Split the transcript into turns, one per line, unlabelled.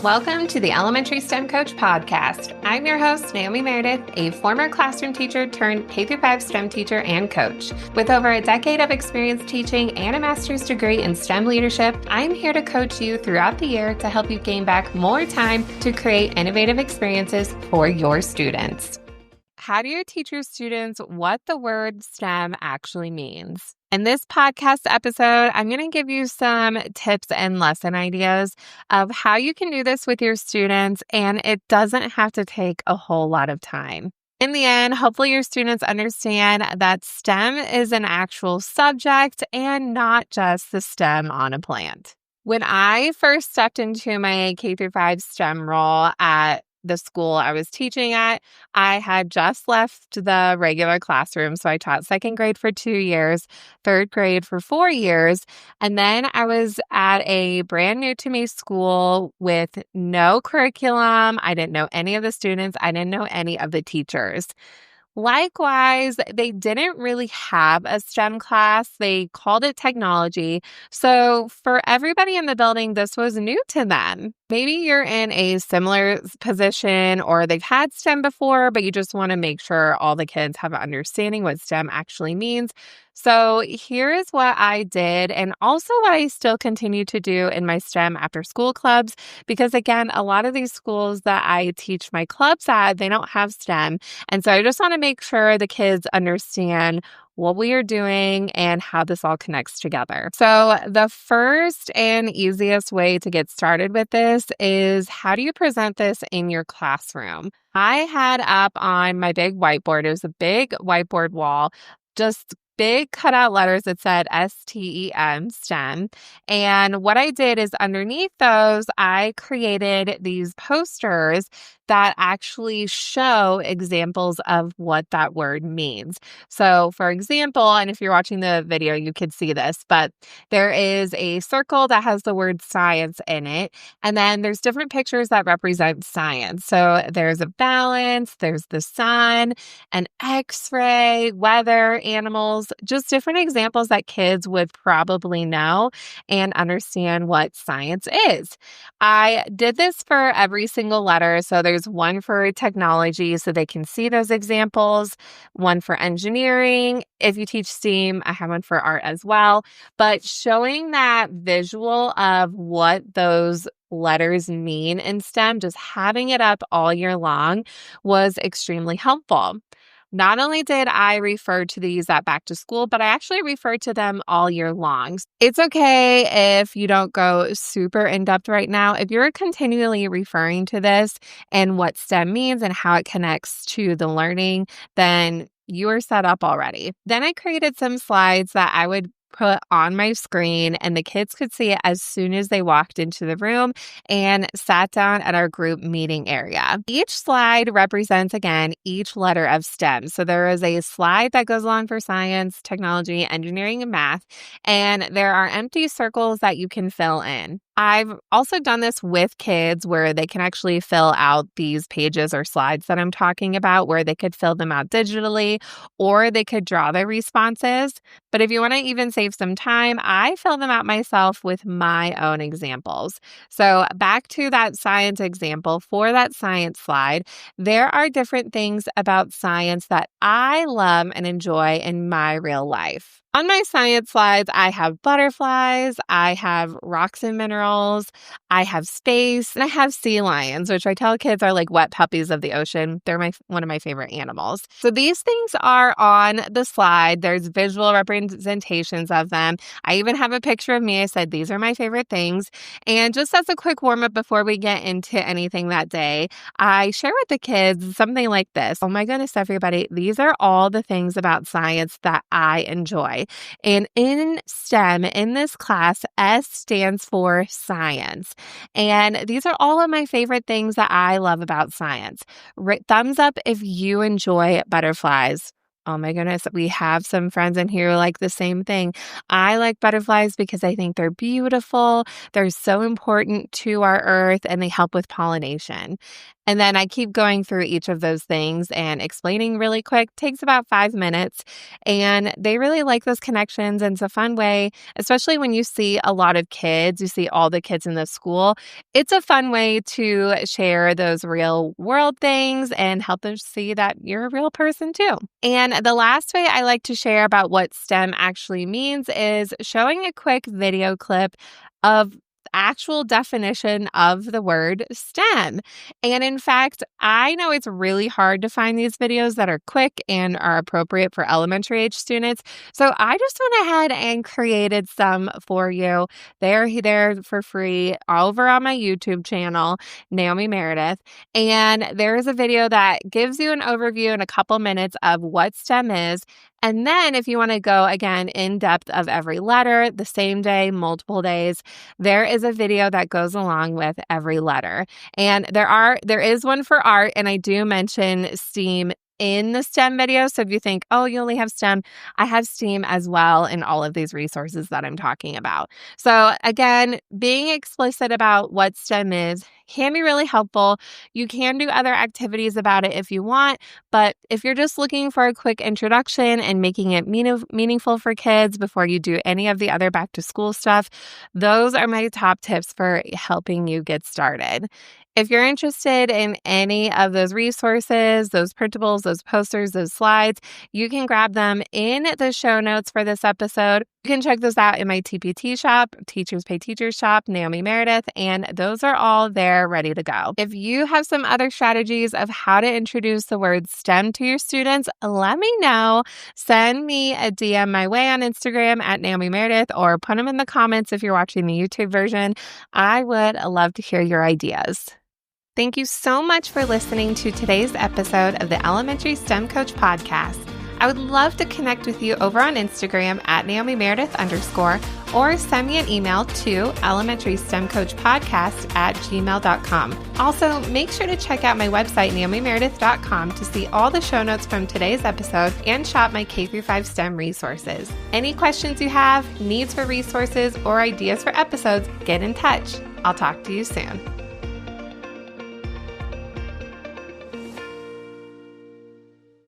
Welcome to the Elementary STEM Coach Podcast. I'm your host, Naomi Meredith, a former classroom teacher turned K-5 STEM teacher and coach. With over a decade of experience teaching and a master's degree in STEM leadership, I'm here to coach you throughout the year to help you gain back more time to create innovative experiences for your students. How do you teach your students what the word STEM actually means? In this podcast episode, I'm going to give you some tips and lesson ideas of how you can do this with your students, and it doesn't have to take a whole lot of time. In the end, hopefully your students understand that STEM is an actual subject and not just the stem on a plant. When I first stepped into my K-5 STEM role at the school I was teaching at, I had just left the regular classroom. So I taught second grade for 2 years, third grade for 4 years. And then I was at a brand new to me school with no curriculum. I didn't know any of the students. I didn't know any of the teachers. Likewise, they didn't really have a STEM class. They called it technology. So for everybody in the building, this was new to them. Maybe you're in a similar position or they've had STEM before, but you just want to make sure all the kids have an understanding what STEM actually means. So here's what I did, and also what I still continue to do in my STEM after school clubs, because again, a lot of these schools that I teach my clubs at, they don't have STEM. And so I just want to make sure the kids understand what we are doing and how this all connects together. So the first and easiest way to get started with this is, how do you present this in your classroom? I had up on my big whiteboard, it was a big whiteboard wall, just big cutout letters that said STEM, STEM. And what I did is underneath those, I created these posters that actually show examples of what that word means. So for example, and if you're watching the video, you could see this, but there is a circle that has the word science in it. And then there's different pictures that represent science. So there's a balance, there's the sun, an X-ray, weather, animals, just different examples that kids would probably know and understand what science is. I did this for every single letter. So there's one for technology so they can see those examples, one for engineering. If you teach STEAM, I have one for art as well. But showing that visual of what those letters mean in STEM, just having it up all year long was extremely helpful. Not only did I refer to these at back to school, but I actually referred to them all year long. It's okay if you don't go super in depth right now. If you're continually referring to this and what STEM means and how it connects to the learning, then you are set up already. Then I created some slides that I would put on my screen, and the kids could see it as soon as they walked into the room and sat down at our group meeting area. Each slide represents, again, each letter of STEM. So there is a slide that goes along for science, technology, engineering, and math, and there are empty circles that you can fill in. I've also done this with kids where they can actually fill out these pages or slides that I'm talking about, where they could fill them out digitally or they could draw their responses. But if you want to even save some time, I fill them out myself with my own examples. So back to that science example, for that science slide, there are different things about science that I love and enjoy in my real life. On my science slides, I have butterflies, I have rocks and minerals, I have space, and I have sea lions, which I tell kids are like wet puppies of the ocean. They're one of my favorite animals. So these things are on the slide. There's visual representations of them. I even have a picture of me. I said, these are my favorite things. And just as a quick warm up before we get into anything that day, I share with the kids something like this. Oh my goodness, everybody, these are all the things about science that I enjoy. And in STEM, in this class, S stands for science. And these are all of my favorite things that I love about science. Thumbs up if you enjoy butterflies. Oh my goodness, we have some friends in here who like the same thing. I like butterflies because I think they're beautiful. They're so important to our earth and they help with pollination. And then I keep going through each of those things and explaining really quick. Takes about 5 minutes. And they really like those connections. And it's a fun way, especially when you see a lot of kids, you see all the kids in the school. It's a fun way to share those real world things and help them see that you're a real person too. And the last way I like to share about what STEM actually means is showing a quick video clip of actual definition of the word STEM. And in fact, I know it's really hard to find these videos that are quick and are appropriate for elementary age students. So I just went ahead and created some for you. They're there for free over on my YouTube channel, Naomi Meredith. And there is a video that gives you an overview in a couple minutes of what STEM is. And then if you want to go again in depth of every letter, the same day, multiple days, there is a video that goes along with every letter. And there is one for art, and I do mention STEAM in the STEM video. So if you think, oh, you only have STEM, I have STEAM as well in all of these resources that I'm talking about. So again, being explicit about what STEM is can be really helpful. You can do other activities about it if you want, but if you're just looking for a quick introduction and making it meaningful for kids before you do any of the other back to school stuff, those are my top tips for helping you get started. If you're interested in any of those resources, those printables, those posters, those slides, you can grab them in the show notes for this episode. You can check those out in my TPT shop, Teachers Pay Teachers shop, Naomi Meredith, and those are all there ready to go. If you have some other strategies of how to introduce the word STEM to your students, let me know. Send me a DM my way on Instagram at Naomi Meredith, or put them in the comments if you're watching the YouTube version. I would love to hear your ideas. Thank you so much for listening to today's episode of the Elementary STEM Coach Podcast. I would love to connect with you over on Instagram at Naomi Meredith _ or send me an email to elementarystemcoachpodcast@gmail.com. Also, make sure to check out my website, naomimeredith.com, to see all the show notes from today's episode and shop my K-5 STEM resources. Any questions you have, needs for resources, or ideas for episodes, get in touch. I'll talk to you soon.